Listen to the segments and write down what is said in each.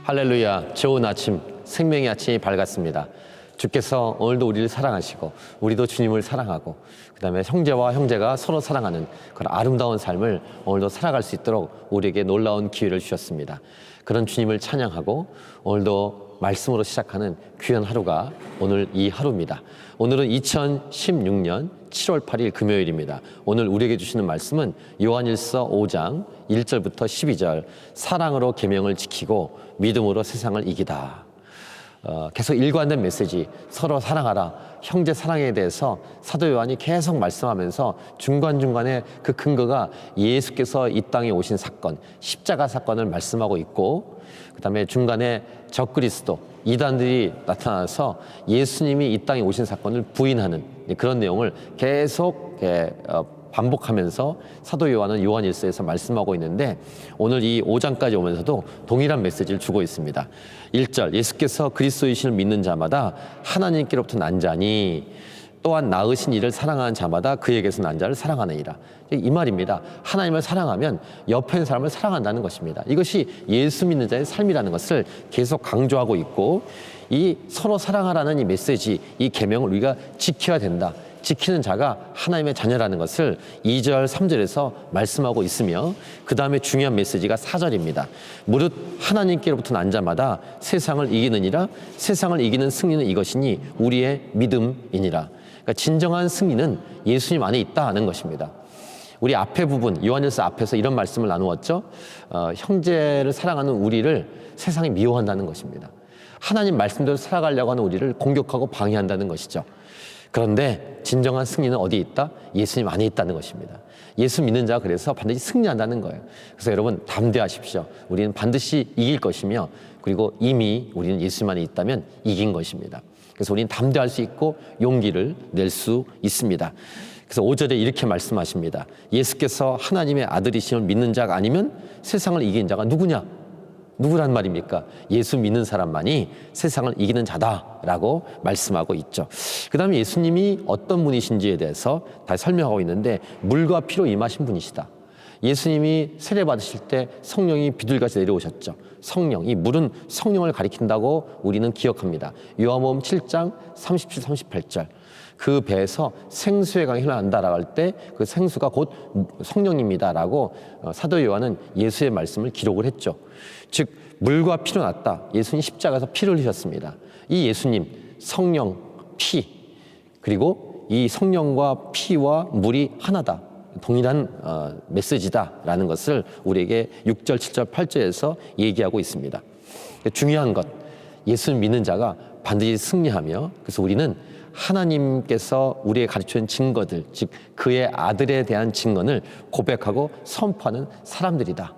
할렐루야, 좋은 아침, 생명의 아침이 밝았습니다. 주께서 오늘도 우리를 사랑하시고 우리도 주님을 사랑하고 그 다음에 형제와 형제가 서로 사랑하는 그런 아름다운 삶을 오늘도 살아갈 수 있도록 우리에게 놀라운 기회를 주셨습니다. 그런 주님을 찬양하고 오늘도 말씀으로 시작하는 귀한 하루가 오늘 이 하루입니다. 오늘은 2016년 7월 8일 금요일입니다. 오늘 우리에게 주시는 말씀은 요한일서 5장 1절부터 12절, 사랑으로 계명을 지키고 믿음으로 세상을 이기다. 계속 일관된 메시지, 서로 사랑하라, 형제 사랑에 대해서 사도 요한이 계속 말씀하면서 중간중간에 그 근거가 예수께서 이 땅에 오신 사건, 십자가 사건을 말씀하고 있고, 그 다음에 중간에 적그리스도, 이단들이 나타나서 예수님이 이 땅에 오신 사건을 부인하는 그런 내용을 계속 반복하면서 사도 요한은 요한일서에서 말씀하고 있는데, 오늘 이 5장까지 오면서도 동일한 메시지를 주고 있습니다. 1절, 예수께서 그리스도이심을 믿는 자마다 하나님께로부터 난 자니 또한 낳으신 이를 사랑하는 자마다 그에게서 난 자를 사랑하느니라. 이 말입니다. 하나님을 사랑하면 옆에 있는 사람을 사랑한다는 것입니다. 이것이 예수 믿는 자의 삶이라는 것을 계속 강조하고 있고, 이 서로 사랑하라는 이 메시지, 이 계명을 우리가 지켜야 된다. 지키는 자가 하나님의 자녀라는 것을 2절, 3절에서 말씀하고 있으며, 그 다음에 중요한 메시지가 4절입니다. 무릇 하나님께로부터 난 자마다 세상을 이기느니라. 세상을 이기는 승리는 이것이니 우리의 믿음이니라. 그러니까 진정한 승리는 예수님 안에 있다는 것입니다. 우리 앞에 부분, 요한일서 앞에서 이런 말씀을 나누었죠. 형제를 사랑하는 우리를 세상이 미워한다는 것입니다. 하나님 말씀대로 살아가려고 하는 우리를 공격하고 방해한다는 것이죠. 그런데 진정한 승리는 어디에 있다? 예수님 안에 있다는 것입니다. 예수 믿는 자가 그래서 반드시 승리한다는 거예요. 그래서 여러분 담대하십시오. 우리는 반드시 이길 것이며, 그리고 이미 우리는 예수님 안에 있다면 이긴 것입니다. 그래서 우리는 담대할 수 있고 용기를 낼 수 있습니다. 그래서 5절에 이렇게 말씀하십니다. 예수께서 하나님의 아들이심을 믿는 자가 아니면 세상을 이긴 자가 누구냐? 누구란 말입니까? 예수 믿는 사람만이 세상을 이기는 자다라고 말씀하고 있죠. 그 다음에 예수님이 어떤 분이신지에 대해서 다시 설명하고 있는데, 물과 피로 임하신 분이시다. 예수님이 세례 받으실 때 성령이 비둘기같이 내려오셨죠. 성령, 이 물은 성령을 가리킨다고 우리는 기억합니다. 요한복음 7장 37, 38절. 그 배에서 생수의 강이 흘러난다라고 할 때 그 생수가 곧 성령입니다라고 사도 요한은 예수의 말씀을 기록을 했죠. 즉 물과 피로 났다. 예수님 십자가에서 피를 흘리셨습니다. 이 예수님, 성령, 피, 그리고 이 성령과 피와 물이 하나다. 동일한 메시지다라는 것을 우리에게 6절, 7절, 8절에서 얘기하고 있습니다. 중요한 것, 예수 믿는 자가 반드시 승리하며, 그래서 우리는 하나님께서 우리에게 가르쳐준 증거들, 즉 그의 아들에 대한 증거를 고백하고 선포하는 사람들이다.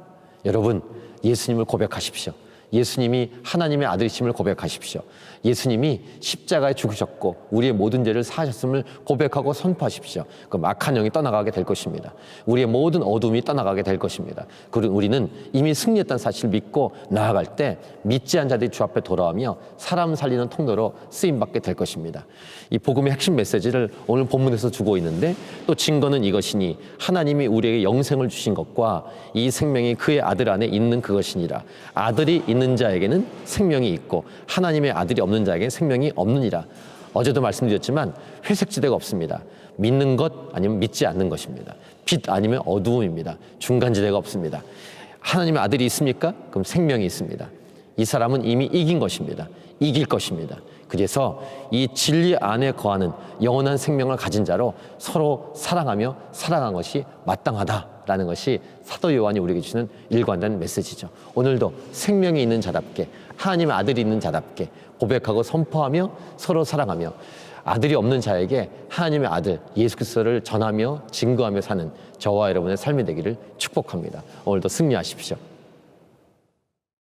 여러분, 예수님을 고백하십시오. 예수님이 하나님의 아들이심을 고백하십시오. 예수님이 십자가에 죽으셨고 우리의 모든 죄를 사하셨음을 고백하고 선포하십시오. 그 악한 영이 떠나가게 될 것입니다. 우리의 모든 어둠이 떠나가게 될 것입니다. 그리고 우리는 이미 승리했다는 사실을 믿고 나아갈 때 믿지 않은 자들이 주 앞에 돌아오며 사람 살리는 통로로 쓰임받게 될 것입니다. 이 복음의 핵심 메시지를 오늘 본문에서 주고 있는데, 또 증거는 이것이니 하나님이 우리에게 영생을 주신 것과 이 생명이 그의 아들 안에 있는 그것이니라. 아들이 있는 자에게는 생명이 있고 하나님의 아들이 없는 자에게는 생명이 없느니라. 어제도 말씀드렸지만 회색지대가 없습니다. 믿는 것 아니면 믿지 않는 것입니다. 빛 아니면 어두움입니다. 중간지대가 없습니다. 하나님의 아들이 있습니까? 그럼 생명이 있습니다. 이 사람은 이미 이긴 것입니다. 이길 것입니다. 그래서 이 진리 안에 거하는 영원한 생명을 가진 자로 서로 사랑하며 살아가는 것이 마땅하다라는 것이 사도 요한이 우리에게 주는 일관된 메시지죠. 오늘도 생명이 있는 자답게, 하나님의 아들이 있는 자답게 고백하고 선포하며 서로 사랑하며, 아들이 없는 자에게 하나님의 아들 예수 그리스도를 전하며 증거하며 사는 저와 여러분의 삶이 되기를 축복합니다. 오늘도 승리하십시오.